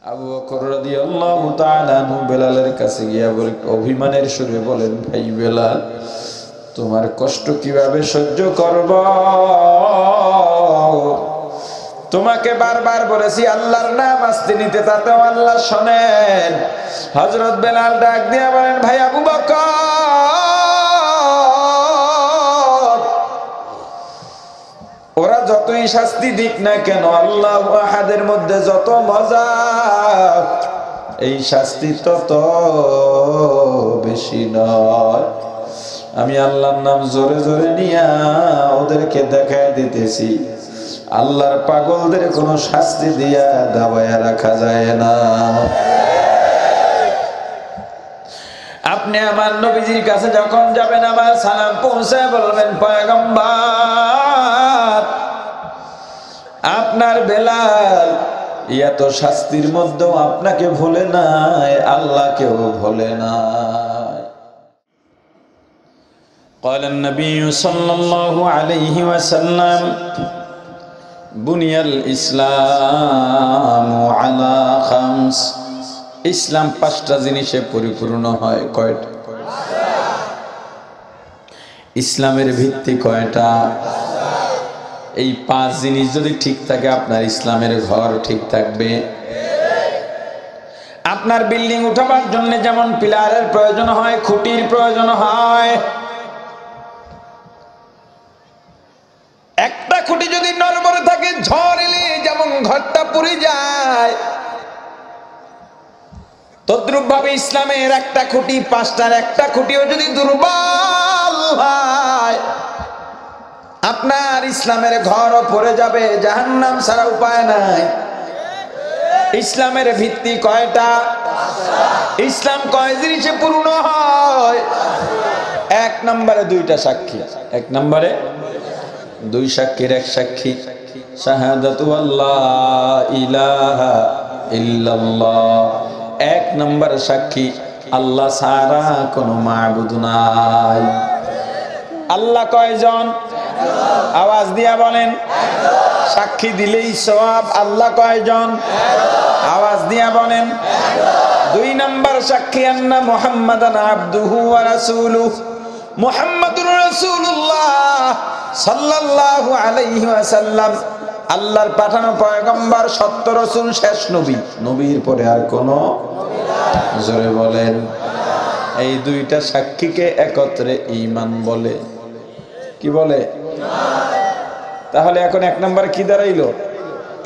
আবু বকর রাদিয়াল্লাহু তাআলা আনহু বেলালের কাছে গিয়া অভিমানের সুরে বলেন, ভাই বেলাল, তোমার কষ্ট কিভাবে সহ্য করব? তোমাকে বারবার বলেছি আল্লাহর নাম আস্তে নিতে, তাতেও আল্লাহ শোনেন। হযরত বেলাল ডাক দিয়া বলেন, ভাই আবু বকর, ওরা যতই শাস্তি দিক না কেন, আল্লাহু আহাদের মধ্যে যত মজা, এই শাস্তি তত বেশি নয়। আমি আল্লাহর নাম জোরে জোরে নিয়া ওদেরকে দেখায় দিতেছি, আল্লাহর পাগলদের কোনো শাস্তি দিয়া দাবায়া রাখা যায় না। আপনি আমার নবীজির কাছে যখন যাবেন, আমার সালাম পৌঁছায় বলবেন, পয়গম্বর, আপনার বেলাল এত শাস্তির মধ্যেও আপনাকে ভুলে নাই, আল্লাহকেও ভুলে নাই। قال النبي صلى الله عليه وسلم بني الإسلام على خمس। ইসলাম পাঁচটা জিনিসে পরিপূর্ণ হয়। কয়টা? ইসলামের ভিত্তি কয়টা? এই পাঁচ জিনিস যদি ঠিক থাকে, আপনার ইসলামের ঘর ঠিক থাকবে। আপনার বিল্ডিং উঠাবার জন্য যেমন পিলারের প্রয়োজন হয়, খুঁটির প্রয়োজন হয়, একটা খুঁটি যদি নড়বড়ে থাকে, ঝড় এলে যেমন ঘরটা পুড়ে যায়, তদ্রূপ ভাবে ইসলামের একটা খুঁটি, পাঁচটার একটা খুঁটিও যদি দুর্বল হয়, আপনার ইসলামের ঘরও পড়ে যাবে, জাহান্নাম ছাড়া উপায় নাই। ইসলামের ভিত্তি কয়টা? ইসলাম কয় জিনিসে পূর্ণ হয়? এক নম্বরে দুইটা সাক্ষী। এক নম্বরে দুই সাক্ষীর এক সাক্ষী, শাহাদাতু আল্লাহ ইলাহা ইল্লাল্লাহ। এক নম্বর সাক্ষী, আল্লাহ ছাড়া কোনো মাবুদ নাই। আল্লাহ কয়জন? আওয়াজ দিয়া বলেন। সাক্ষী দিলেই সওয়াব। আল্লাহ কয়জন? আওয়াজ দিয়া বলেন। দুই নম্বর সাক্ষী, আন্না মুহাম্মাদান আবদুহু ওয়া রাসূলুহু, মুহাম্মাদুর রাসূলুল্লাহ সাল্লাল্লাহু আলাইহি ওয়াসাল্লাম আল্লাহর পাঠানো পয়গম্বর, সত্য রাসূল, শেষ নবী। নবীর পরে আর কোনো, জোরে বলেন। এই দুইটা সাক্ষীকে একত্রে ঈমান বলে। কি বলে? তাহলে এখন এক নম্বরে কি দাঁড়াইলো?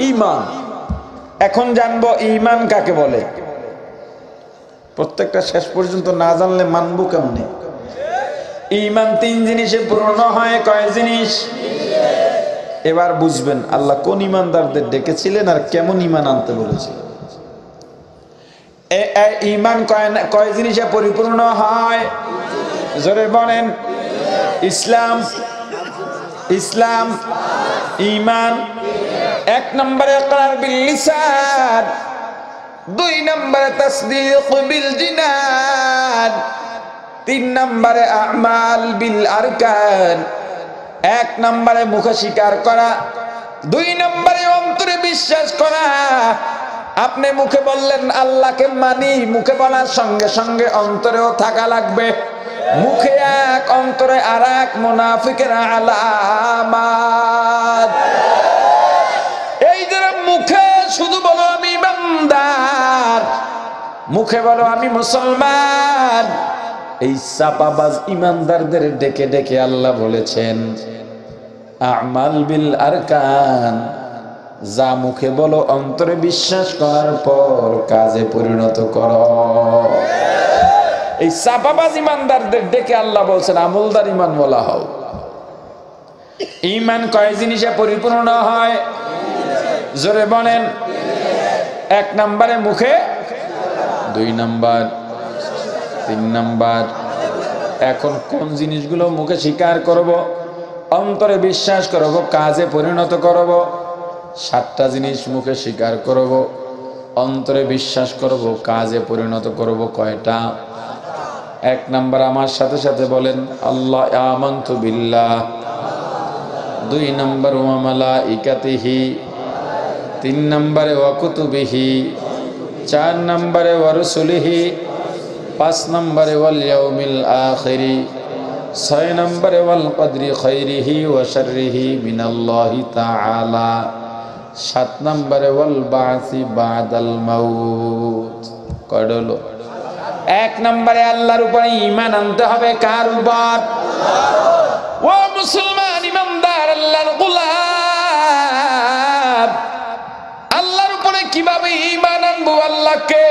ঈমান। এখন জানবো ঈমান কাকে বলে। প্রত্যেকটা শেষ পর্যন্ত না জানলে মানবো কেমনে? ঈমান তিন জিনিসে পূর্ণ হয়। কয় জিনিস? এবার বুঝবেন আল্লাহ কোন ঈমানদারদের ডেকেছিলেন আর কেমন ঈমান আনতে বলেছিলেন। ঈমান কয় জিনিসে পরিপূর্ণ হয়? জোরে বলেন। ইসলাম, ইসলাম, ঈমান। এক নম্বরে ইকরার বিল লিসান, দুই নম্বরে তাসদীক বিল জিনান, তিন নম্বরে আমাল বিল আরকান। এক নম্বরে মুখে স্বীকার করা, দুই নম্বরে অন্তরে বিশ্বাস করা। আপনি মুখে বললেন আল্লাহকে মানি, মুখে বলার সঙ্গে সঙ্গে অন্তরেও থাকা লাগবে। মুখে এক, অন্তরে আর এক, মুনাফিকের আলামাত। এই যারা মুখে শুধু বলো আমি ইমানদার, মুখে বলো আমি মুসলমান, এই চাপাবাজ ইমানদারদের ডেকে ডেকে আল্লাহ বলেছেন আমাল বিল আরকান, যা মুখে বলো অন্তরে বিশ্বাস করার পর কাজে পরিণত করো। এই চাপাবাজ ইমানদারদের ডেকে আল্লাহ বলছেন আমলদার ইমান বলা হও। ঈমান কয় জিনিসে পরিপূর্ণ হয়? জোরে বলেন। এক নম্বরে মুখে, দুই নম্বর, তিন নম্বর। এখন কোন জিনিসগুলো মুখে স্বীকার করব, অন্তরে বিশ্বাস করব, কাজে পরিণত করব? সাতটা জিনিস মুখে স্বীকার করব, অন্তরে বিশ্বাস করব, কাজে পরিণত করব। কয়টা? এক নম্বর, আমার সাথে সাথে বলেন আল্লাহ আমানতু বিল্লাহ। দুই নম্বর ওয়া মালাইকাতিহি, তিন নম্বরে ওয়া কুতুবিহি, 4 নম্বরে ওয়া রাসূলিহি, 5 নম্বরে ওয়াল ইয়াউমিল আখিরি, 6 নম্বরে ওয়াল কদরি খাইরিহি ওয়া শাররিহি মিনাল্লাহি তাআলা, 7 নম্বরে ওয়াল বাসি বাদাল মাউত। কয়টা হলো? 1 নম্বরে আল্লাহর উপরে ঈমান আনতে হবে। কার উপর? ও মুসলমান ইমানদার, আল্লাহর গোলাম, আল্লাহর উপরে কিভাবে ঈমান আনবো? আল্লাহকে,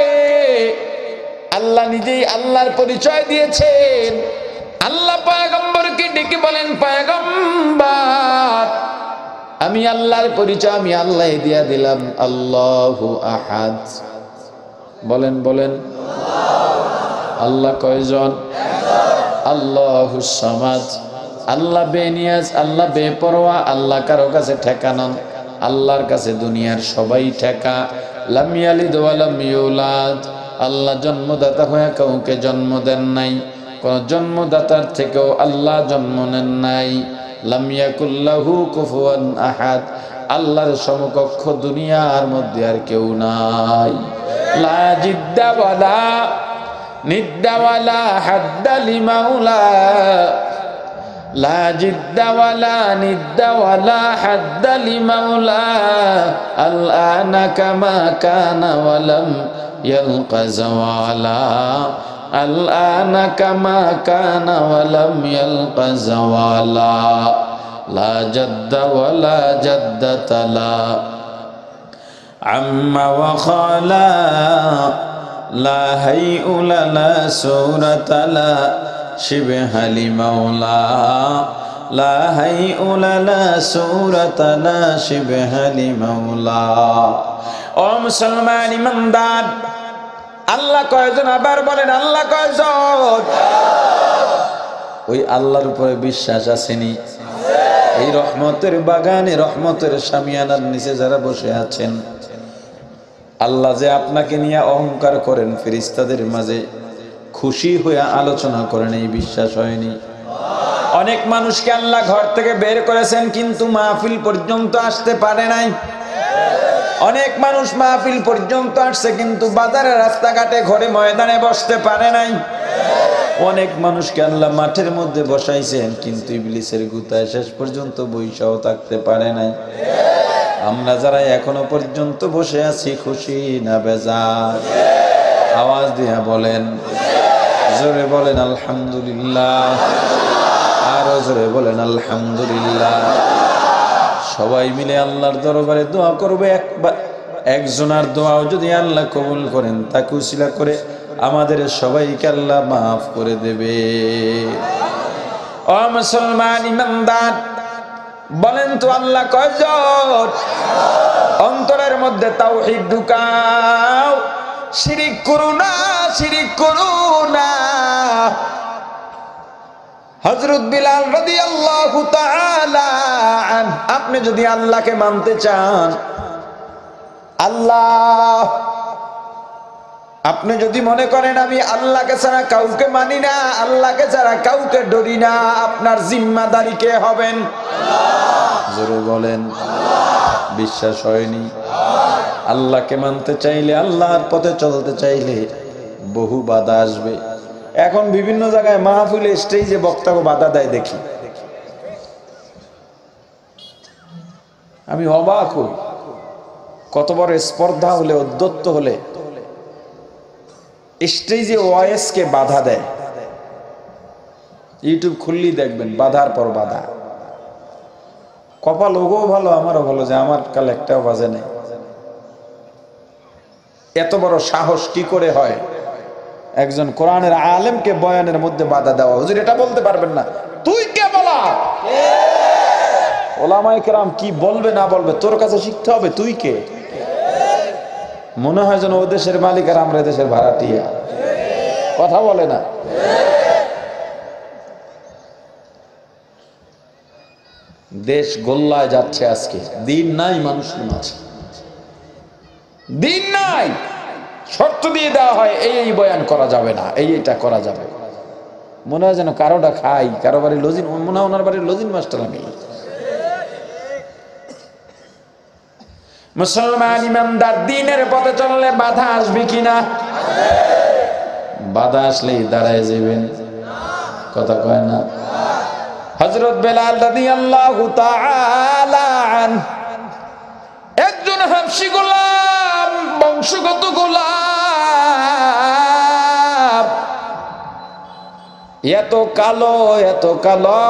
আল্লাহ নিজেই আল্লাহর পরিচয় দিয়েছেন। আল্লাহ পয়গম্বরকে ডেকে বলেন, পয়গম্বর আমি আল্লাহর পরিচয় আমি আল্লাহ দিয়া দিলাম, আল্লাহু আহাদ। বলেন বলেন, আল্লাহ কয়জন? আল্লাহুস সামাদ। আল্লাহ বেনিয়াজ, আল্লাহ বেপরোয়া, আল্লাহ কারো কাছে ঠেকা নন, আল্লাহর কাছে দুনিয়ার সবাই ঠেকা। লাম ইয়ালিদ ওয়া লাম ইউলাদ, আল্লাহ জন্মদাতা হয়ে কাউকে জন্ম দেন নাই, কোন জন্মদাতার থেকেও আল্লাহ জন্ম নেন নাই। লাম ইয়াকুল লাহু কুফুয়ান আহাদ, আল্লাহর সমকক্ষ দুনিয়ার মধ্যে আর কেউ নাই। লা জিদ্দা ওয়ালা নিদ্দা ওয়ালা হাদ্দা লিমাউলা, লা জিদ্দা ওয়ালা নিদ্দা ওয়ালা হাদ্দা লিমাউলা, আল আনা কামা কানা ওয়া লাম ইয়ালকা যাওয়ালা, আল আনা কামা কানা ওয়া লাম ইয়ালকা যাওয়ালা, লা জাদ্দা ওয়ালা জাদ্দাতা লা আম্মা ওয়া খালা, লা হাইউলা লা সূরাতা লা শিবহা লিমাউলা, লা হাইউলা লা সূরাতা লা শিবহা লিমাউলা। ও মুসলমান ইমানদার, আল্লাহ কয়জন? আবার বলেন, আল্লাহ কয়জন? ওই আল্লাহর উপরে বিশ্বাস আসেনি? এই রহমতের বাগানে, রহমতের শামিয়ানার নিচে যারা বসে আছেন, আল্লাহ যে আপনাকে নিয়ে অহংকার করেন, ফেরেশতাদের মাঝে খুশি হয়ে আলোচনা করেন, এই বিশ্বাস হয়নি? অনেক মানুষকে আল্লাহ ঘর থেকে বের করেছেন কিন্তু মাহফিল পর্যন্ত আসতে পারে নাই। অনেক মানুষ মাহফিল পর্যন্ত আসছে কিন্তু বাজারে, রাস্তাঘাটে, ঘরে, ময়দানে বসতে পারে নাই। অনেক মানুষকে আল্লাহ মাঠের মধ্যে বসাইছেন কিন্তু ইবলিসের গুতায় শেষ পর্যন্ত বৈশাও থাকতে পারে নাই। আমরা যারা এখনো পর্যন্ত বসে আছি, খুশি না বেজার? আওয়াজ দিয়া বলেন, জোরে বলেন আলহামদুলিল্লাহ, আরো জোরে বলেন আলহামদুলিল্লাহ। সবাই মিলে আল্লাহর দরবারে দোয়া করবে। একজনের দোয়াও যদি আল্লাহ কবুল করেন, তাকে উসিলা করে আমাদের সবাইকে আল্লাহ মাফ করে দেবে। ও মুসলমান ইমানদার, বলেন তো আল্লাহ কয়জন? অন্তরের মধ্যে তাওহীদ ঢুকাও, শিরিক করো না, শিরিক করো না। হযরত বিলাল রাদিয়াল্লাহু তাআলা আনহু, আপনি যদি আল্লাহকে মানতে চান, আল্লাহ, আপনি যদি মনে করেন আমি আল্লাহকে ছাড়া কাউকে মানি না, আল্লাহকে ছাড়া কাউকে ডরি না, আপনার জিম্মাদারি কে হবেন? জোরে বলেন। বিশ্বাস হয়নি? আল্লাহকে মানতে চাইলে, আল্লাহর পথে চলতে চাইলে বহু বাধা আসবে। এখন বিভিন্ন জায়গায় মাহফিলে স্টেজে বক্তাকে বাধা দেয় দেখি, আমি অবাক হই। কত বড় স্পর্ধা হলে, উদ্যত্ত হলে স্টেজে ওয়াইসকে বাধা দেয়। ইউটিউব খুললেই দেখবেন বাধার পর বাধা। কপাল ওগো ভালো, আমারও ভালো যে আমার কাল একটাও বাজে নেই। এত বড় সাহস কি করে হয় একজন কোরআনের আলেমকে বয়ানের মধ্যে বাধা দেওয়া? হুজুর এটা বলতে পারবেন না, তুই কে বলা? ওলামায়ে কেরাম কি বলবে না বলবে তোর কাছে শিখতে হবে, তুই কে? মনে হয় যেন ও দেশের মালিক আর আমরা দেশের ভাড়াটিয়া, কথা বলে না। দেশ গোল্লায় যাচ্ছে আজকে, দিন নাই মানুষের মাঝে, দিন নাই। শর্ত দিয়ে দেওয়া হয় এই বয়ান করা যাবে না, এইটা করা যাবে। মনে হয় যেন কারোটা খাই, কারো বাড়ি লজিন, মনে হয় ওনার বাড়ির লজিন মাস্টার আমি। মুসলমান ইমানদার দিনের পথে চললে বাধা আসবে কিনা? বাধা আসলেই দাঁড়ায় যাবেন, কথা কয় না? হযরত বেলাল রাদিয়াল্লাহু তাআলা আনহু একজন হাবশী গোলাম, বংশগত গোলাম, এত কালো, এত কালো,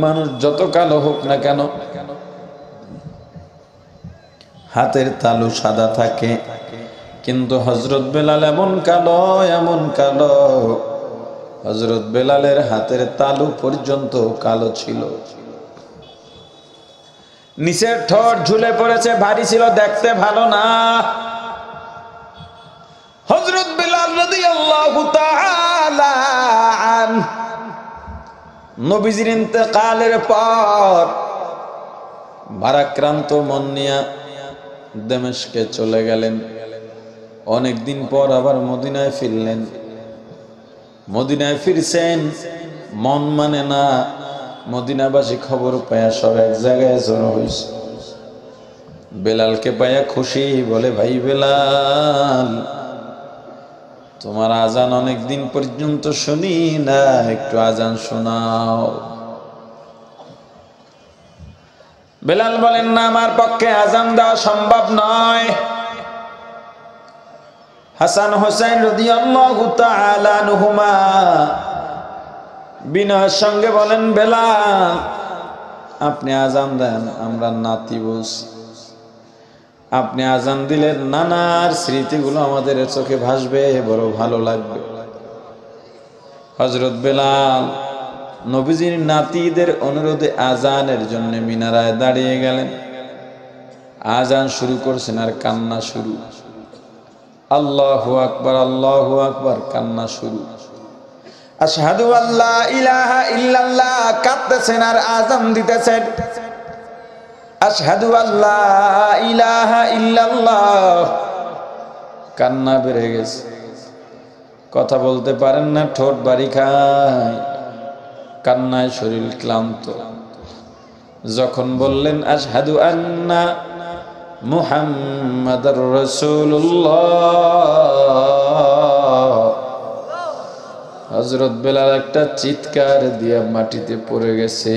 মানুষ যত কালো হোক না কেন হাতের তালু সাদা থাকে, কিন্তু হযরত বেলাল এমন কালো, এমন কালো, হযরত বেলালের হাতের তালু পর্যন্ত কালো ছিল। নিচের ঠোঁট ঝুলে পড়েছে, ভারী ছিল, দেখতে ভালো না। হযরত বেলাল রাদিয়াল্লাহু তাআলা আনহু নবীজির ইন্তেকালের পর ভারাক্রান্ত মন নিয়ে দামেস্কে চলে গেলেন। অনেকদিন পর আবার মদিনায় ফিরলেন। মদিনায় ফিরছেন, মন মানে না। মদিনাবাসী খবর পায়া সব এক জায়গায় জড়ো হয়েছে। বেলালকে পায়া খুশি, বলে ভাই বেলাল, তোমার আজান অনেকদিন পর্যন্ত শুনি না, একটু আজান শোনাও। বেলাল বলেন, না, আমার পক্ষে আজান দেওয়া সম্ভব নয়। হাসান হোসেন রাদিয়াল্লাহু তাআলা আনহুমা বিনয়ের সঙ্গে বলেন, বেলাল আপনি আজান দেন, আমরা নাতি বলছি। আপনি আজান দিলে নানার স্মৃতিগুলো আমাদের চোখে ভাসবে, বড় ভালো লাগবে। হযরত বেলাল নবীজির নাতিদের অনুরোধে আজানের জন্য মিনারায় দাঁড়িয়ে গেলেন। আজান শুরু করছেন আর কান্না শুরু। আল্লাহু আকবার, আল্লাহু আকবার, কান্না শুরু। আশহাদু আল্লা ইলাহা ইল্লাল্লাহ কাঁদতেছেন আর আজান দিতেছেন। আশহাদু আল্লা ইলাহা ইল্লাল্লাহ, কান্না বেড়ে গেছে, কথা বলতে পারেন না, ঠোঁট বাড়ি খায়, কান্নায় শরীর ক্লান্ত। যখন বললেন আশহাদু আন্না মুহাম্মাদুর রাসূলুল্লাহ, হযরত বেলাল একটা চিৎকার দিয়া মাটিতে পড়ে গেছে।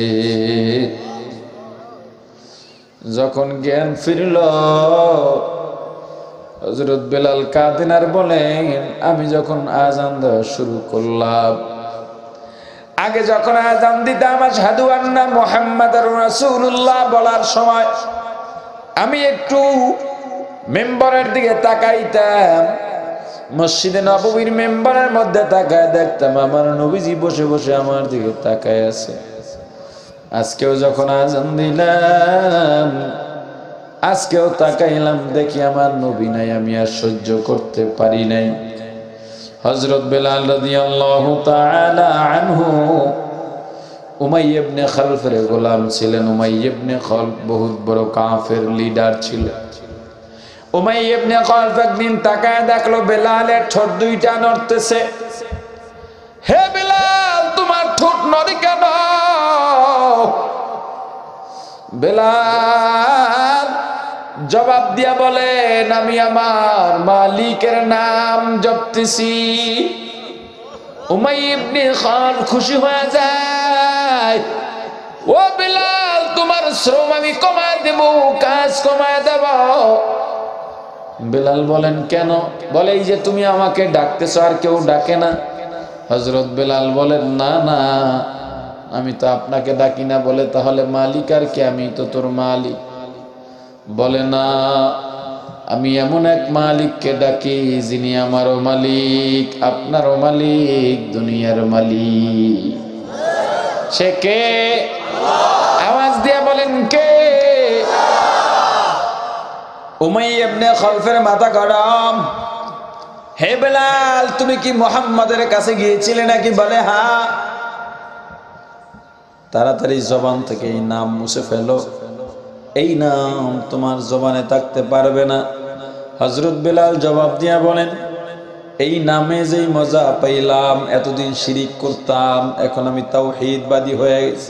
যখন জ্ঞান ফিরল, হযরত বেলাল কাঁদেন আর বলেন, আমি যখন আজান দেওয়া শুরু করলাম, আগে যখন আজান দিতাম আশহাদু আন্না মুহাম্মাদুর রাসূলুল্লাহ বলার সময় আমি একটু মেম্বরের দিকে তাকাইতাম, মসজিদে নববীর মেম্বরের মধ্যে তাকায় দেখতাম আমার নবীজি বসে বসে আমার দিকে তাকায় আছে। আজকেও যখন আজান দিলাম, আজকেও তাকাইলাম, দেখি আমার নবী নাই, আমি আর সহ্য করতে পারি নাই। হযরত বেলাল রাদিয়াল্লাহু তাআলা আনহু উমাইয়া ইবনে খালফের গোলাম ছিলেন। উমাইয়া ইবনে খালফ বহুত বড় কাফের লিডার ছিল। উমাইয়া ইবনে খালফ একদিন তাকায় দেখলো বেলালের ঠোঁট দুইটা নড়তেছে। হে বেলাল, তোমার ঠোঁট নড়ে কেন? বেলাল জবাব দিয়া বলেন, আমি আমার মালিকের নাম জপতেছি। উমাইয়া ইবনে খালফ খুশি হয়ে যায়, ও বেলাল, তোমার শ্রম আমি কমায় দেব, কাজ কমায় দেব। বেলাল বলেন, কেন? বলে, এই যে তুমি আমাকে ডাকতেছো, আর কেউ ডাকে না। হযরত বেলাল বলেন, না না, আমি তো আপনাকে ডাকি না। বলে, তাহলে মালিক আর কে? আমি তো তোর মালিক। বলে, না, আমি এমন এক মালিককে ডাকি যিনি আমারও মালিক, আপনারও মালিক, দুনিয়ার মালিক। সে কে? আওয়াজ দিয়ে বলেন, কে? উমাইয়া ইবনে খালফের মাথা গরম। হে বেলাল, তুমি কি মুহাম্মাদের কাছে গিয়েছিলে নাকি? বলে, হ্যাঁ। তাড়াতাড়ি জবান থেকে এই নাম মুছে ফেলো, এই নাম তোমার জবানে থাকতে পারবে না। হযরত বেলাল জবাব দিয়া বলেন, এই নামে যেই মজা পাইলাম, এতদিন শিরিক করতাম, এখন আমি তাওহীদবাদী হয়ে গেছি।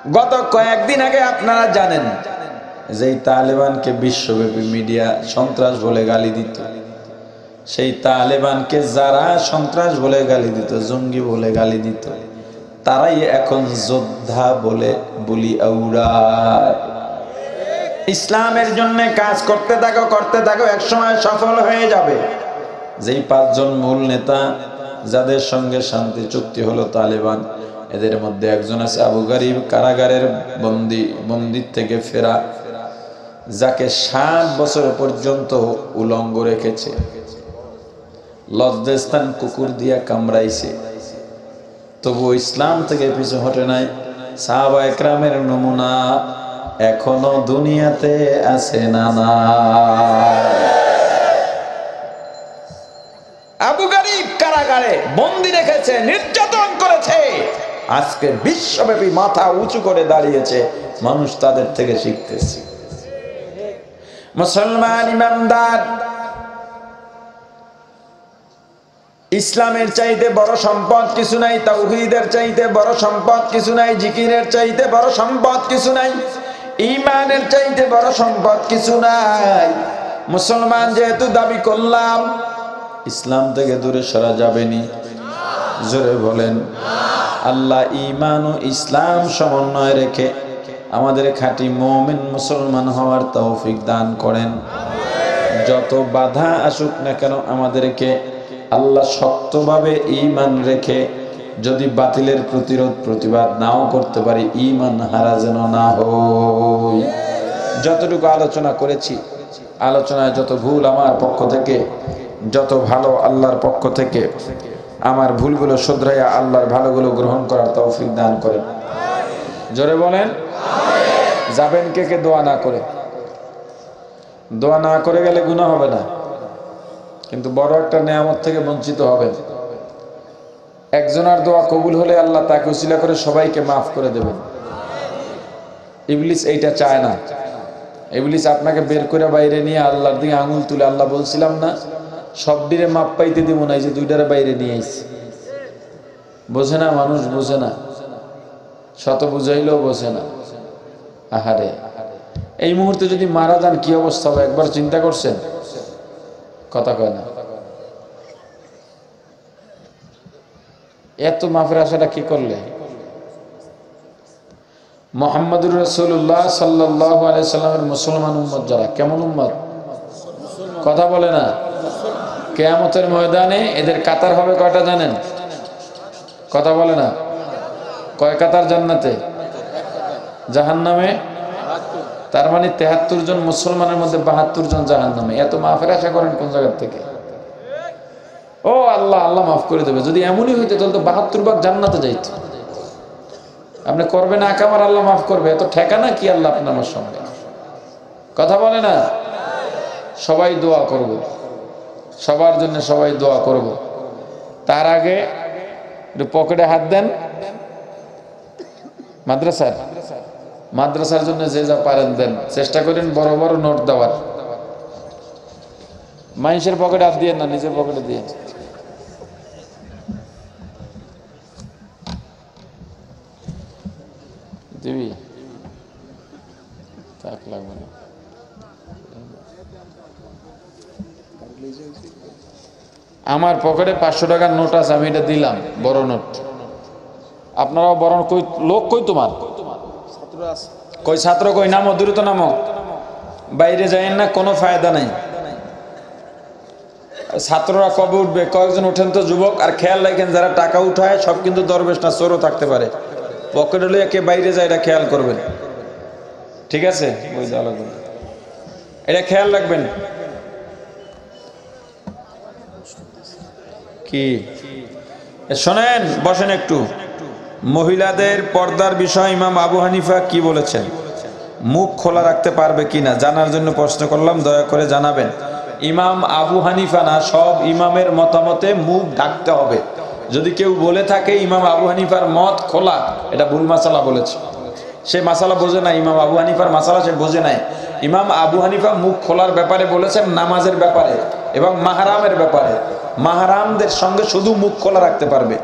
গত কয়েকদিন আগে আপনারা জানেন যে তালেবানকে বিশ্বব্যাপী মিডিয়া সন্ত্রাস বলে গালি দিত, সেই তালেবানকে যারা সন্ত্রাস বলে গালি দিত, জঙ্গি বলে গালি দিত, তারাই এখন যোদ্ধা বলে বলি আউড়ায়। ইসলামের জন্য কাজ করতে থাকো, একসময় সফল হয়ে যাবে। যেই 5 জন মূল নেতা যাদের সঙ্গে শান্তি চুক্তি হলো তালেবান, এদের মধ্যে একজন আছে আবু গারিব, কারাগারের বন্দির থেকে ফেরা, যাকে 7 বছর পর্যন্ত উলঙ্গ রেখেছে, লজ্জাস্থান কুকুর দিয়া কামড়াইছে, তবু ইসলাম থেকে পিছু হটে নাই। সাহাবা একরামের নমুনা এখনো দুনিয়াতে আছে না? আবু গারিব কারাগারে বন্দি রেখেছে, নির্যাতন করেছে, আজকে বিশ্বব্যাপী মাথা উঁচু করে দাঁড়িয়েছে, মানুষ তাদের থেকে শিখতেছে। মুসলমান ইমানদার, ইসলামের চাইতে বড় সম্পদ কিছু নাই, তাওহীদের চাইতে বড় সম্পদ কিছু নাই, জিকিরের চাইতে বড় সম্পদ কিছু নাই, ঈমানের চাইতে বড় সম্পদ কিছু নাই। মুসলমান যেহেতু দাবি করলাম, ইসলাম থেকে দূরে সরা যাবেনি। জোরে বলেন আল্লাহ ঈমান ও ইসলাম সমন্বয় রেখে আমাদের খাঁটি মুমিন মুসলমান হওয়ার তৌফিক দান করেন। যত বাধা আসুক না কেন, আমাদেরকে আল্লাহ শক্তভাবে ঈমান রেখে যদি বাতিলের প্রতিবাদ নাও করতে পারি, ঈমান হারা যেন না হই। যতটুকু আলোচনা করেছি, আলোচনায় যত ভুল আমার পক্ষ থেকে, যত ভালো আল্লাহর পক্ষ থেকে, আমার ভুলগুলো শুধরাইয়া আল্লাহর ভালোগুলো গ্রহণ করার তৌফিক দান করেন। জোরে বলেন যাবেন কে দোয়া না করে? দোয়া না করে গেলে গুনাহ হবে না, কিন্তু বড় একটা নেয়ামত থেকে বঞ্চিত হবেন। একজনের দোয়া কবুল হলে আল্লাহ তাকে উসিলা করে সবাইকে মাফ করে দেবেন। ইবলিস এইটা চায় না। ইবলিস আপনাকে বের করে বাইরে নিয়ে আল্লাহর দিকে আঙুল তুলে, আল্লাহ বলছিলাম না সব দিনে মাপ পাইতে দিব না, এই যে 2টারে বাইরে নিয়ে আইছি। বোঝে না মানুষ, বোঝে না, শত বুঝাইলেও বোঝে না। আহারে, এই মুহূর্তে যদি মারা যান কি অবস্থা হবে একবার চিন্তা করছেন? কথা কয় না। এত মাফের আশাটা কি করলে? মুহাম্মদুর রাসূলুল্লাহ সাল্লাল্লাহু আলাইহি সাল্লামের মুসলমান উম্মত যারা, কেমন উম্মত? কথা বলে না। কিয়ামতের ময়দানে এদের কাতার হবে কয়টা জানেন? কথা বলে না। কয় কাতার জান্নাতে? জাহান্নামে? তার মানে 73 জন মুসলমানের মধ্যে 72 জন জাহান্নামে। এত মাফের আশা করেন কোন জায়গা থেকে? ও আল্লাহ, আল্লাহ মাফ করে দেবে। যদি এমনই হইতো তাহলে তো 72 ভাগ জান্নাতে যাইত। আপনি করবেন আকামার, আল্লাহ মাফ করবে, এত ঠেকানা কি আল্লাহ আপনার আমার সঙ্গে? কথা বলে না। সবাই দোয়া করব, সবার জন্য সবাই দোয়া করব। তার আগে একটু পকেটে হাত দেন। মাদ্রাসার জন্য যে যা পারেন দেন, চেষ্টা করেন বড় বড় নোট দেওয়ার। মানুষের পকেটে হাত দিয়ে না, নিজের পকেটে দিয়ে। দিবি তাক লাগবে না। আমার পকেটে 500 টাকার নোট আছে, আমি এটা দিলাম, বড় নোট। আপনারাও বড় কই লোক? কই তোমার কই ছাত্র? কই নামো, দ্রুত নামো, বাইরে যাইয়েন না, কোনো ফায়দা নাই। ছাত্ররা কবে উঠবে? কয়েকজন উঠেন তো যুবক। আর খেয়াল রাখেন, যারা টাকা উঠায় সব কিন্তু দরবেশ না, চোরও থাকতে পারে। পকেটে লইয়া কে বাইরে যায় এটা খেয়াল করবেন, ঠিক আছে? এটা খেয়াল রাখবেন। কি শোনেন, বসেন একটু। মহিলাদের পর্দার বিষয় ইমাম আবু হানিফা কি বলেছেন? মুখ খোলা রাখতে পারবে কিনা জানার জন্য প্রশ্ন করলাম, দয়া করে জানাবেন। ইমাম আবু হানিফা না, সব ইমামের মতামতে মুখ ঢাকতে হবে। যদি কেউ বলে থাকে ইমাম আবু হানিফার মত খোলা, এটা ভুল মাসালা বলেছে। সে মাসালা বোঝে না, ইমাম আবু হানিফার মাসালা সে বোঝে নাই। ইমাম আবু হানিফা মুখ খোলার ব্যাপারে বলেছেন নামাজের ব্যাপারে, এবং মাহরামের ব্যাপারে মাহরামদের সঙ্গে শুধু মুখ খোলা রাখতে পারবে,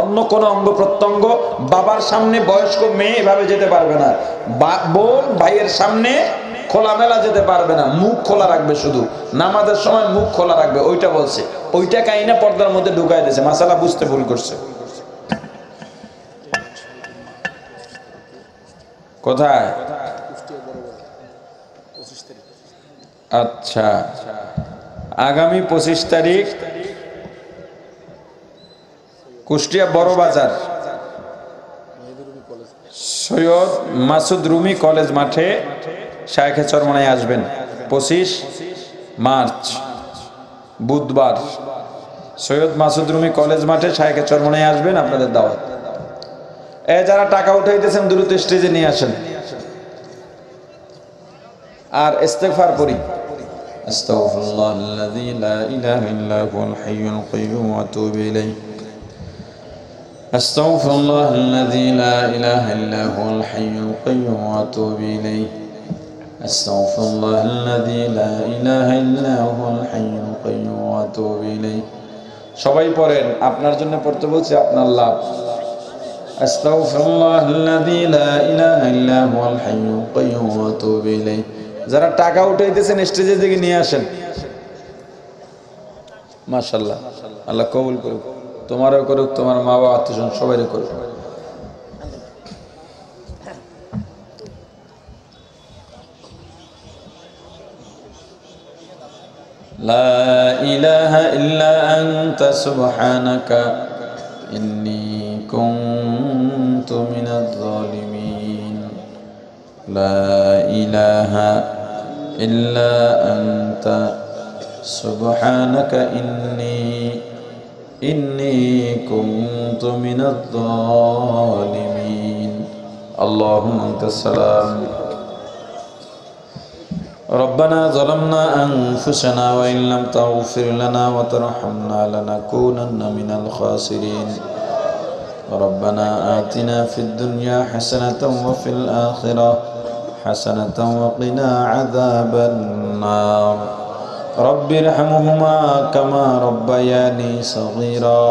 অন্য কোন অঙ্গ প্রত্যঙ্গ বাবার সামনে বয়স্ক মেয়ে এভাবে যেতে পারবে না, বোন ভাইয়ের সামনে খোলামেলা যেতে পারবে না, মুখ খোলা রাখবে, শুধু নামাজের সময় মুখ খোলা রাখবে। ওইটা বলছে, ওইটা কাইনা পর্দার মধ্যে ঢুকাই দিয়েছে, মাসালা বুঝতে ভুল করছে। কোথায়? আচ্ছা, আগামী 25 তারিখ কুষ্টিয়া বড় বাজার সৈয়দ মাসুদ রুমি কলেজ মাঠে শায়েখে চরমনায় আসবেন। 25 মার্চ বুধবার সৈয়দ মাসুদ রুমি কলেজ মাঠে শায়েখে চরমনায় আসবেন, আপনাদের দাওয়াত। যারা টাকা উঠাইতেছেন দ্রুত স্টেজে নিয়ে আসেন। আর ইস্তেগফার পড়ি, আস্তাগফিরুল্লাহাল্লাযী লা ইলাহা ইল্লা হুয়াল হাইয়ুল কাইয়্যুম ওয়া আতুবু ইলাইহি, আস্তাগফিরুল্লাহাল্লাযী লা ইলাহা ইল্লা হুয়াল হাইয়ুল কাইয়্যুম ওয়া আতুবু ইলাইহি, আস্তাগফিরুল্লাহাল্লাযী লা ইলাহা ইল্লা হুয়াল হাইয়ুল কাইয়্যুম ওয়া আতুবু ইলাইহি। সবাই পড়েন, আপনার জন্য পড়তে বলছি, আপনার লাভ। আস্তাগফিরুল্লাহাল্লাযী লা ইলাহা ইল্লা হুয়াল হাইয়ুল কাইয়্যুম ওয়া আতুবু ইলাইহি। যারা টাকা উঠাইতেছেন স্টেজের দিকে নিয়ে আসেন। মাশাআল্লাহ, আল্লাহ কবুল করুক, তোমারও করুক, তোমার মা বাবা আত্মীয়স্বজন সবাইরও করুক। লা ইলাহা ইল্লা আনতা সুবহানাকা ইন্নী কুনতু মিনাজ জালিমিন। লা ইলাহা ইল্লা আনতা সুবহানাকা ইন্নী কুনতু মিনাজ জালিমিন। আল্লাহুম্মা আনতাস সালাম। ربنا ظلمنا أنفسنا وإن لم تغفر لنا وترحمنا لنكونن من الخاسرين. ربنا آتنا في الدنيا حسنة وفي الآخرة حسنة وقنا عذاب النار. رب ارحمهما كما ربياني صغيرا.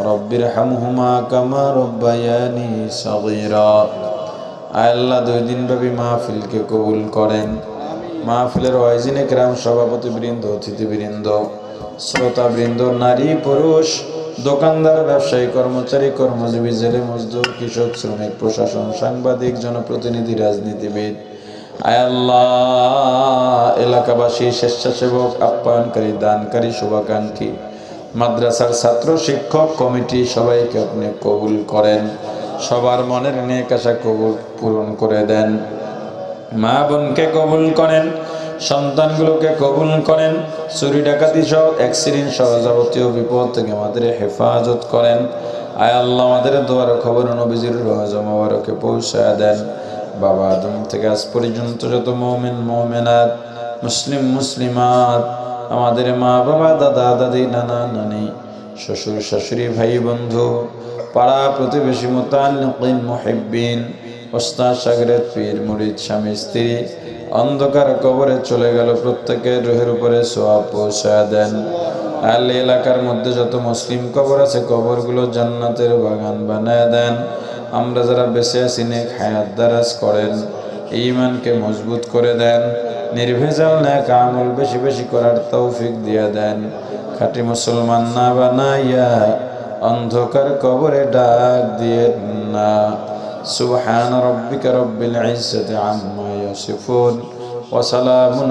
رب ارحمهما كما ربياني صغيرا. আল্লাহ 2 দিন ব্যাপী মাহফিলকে কবুল করেন। মাহফিলের ওয়াইজিনে কেরাম, সভাপতিবৃন্দ, অতিথিবৃন্দ, শ্রোতাবৃন্দ, নারী পুরুষ, দোকানদার, ব্যবসায়ী, কর্মচারী, কর্মজীবী, জেলে মজদুর, কৃষক, শ্রমিক, প্রশাসন, সাংবাদিক, জনপ্রতিনিধি, রাজনীতিবিদ, আয় আল্লাহ এলাকাবাসী, স্বেচ্ছাসেবক, আপ্যায়নকারী, দানকারী, শুভাকাঙ্ক্ষী, মাদ্রাসার ছাত্র, শিক্ষক, কমিটি, সবাইকে আপনি কবুল করেন। সবার মনের নেক আশা কবুল পূরণ করে দেন। মা বোনকে কবুল করেন, সন্তানগুলোকে কবুল করেন, চুরি ডাকাতি সহ অ্যাক্সিডেন্ট সহ যাবতীয় বিপদ থেকে আমাদের হেফাজত করেন। আয় আল্লাহ আমাদের দোয়ার খবর নবীজির রওজা মোবারকে পৌঁছায় দেন। বাবা আদম থেকে আজ পর্যন্ত যত মুমিন মুমিনাত, মুসলিম মুসলিমাত, আমাদের মা বাবা, দাদা দাদি, নানা নানি, শ্বশুর শাশুড়ি, ভাই বন্ধু, পাড়া প্রতিবেশী, মুতাআল্লিকিন, মুহিব্বিন, ওস্তাদ শাগরেদ, পীর মুরিদ, স্বামী স্ত্রী অন্ধকার কবরে চলে গেল, প্রত্যেকের রুহের উপরে সওয়াব পৌঁছায় দেন। আল এলাকার মধ্যে যত মুসলিম কবর আছে কবরগুলো জান্নাতের বাগান বানায় দেন। আমরা যারা বেঁচে আছি নেক হায়াত দারাজ করেন, ঈমানকে মজবুত করে দেন, নির্ভেজাল নেক আমল বেশি বেশি করার তৌফিক দিয়ে দেন। খাঁটি মুসলমান না বানাইয়া অন্ধকার কবরে ডাক দিয়ে না। সুবহান রাব্বিকা রাব্বিল ইজ্জাতি আম্মা ইয়াসিফুন ওয়া সালামুন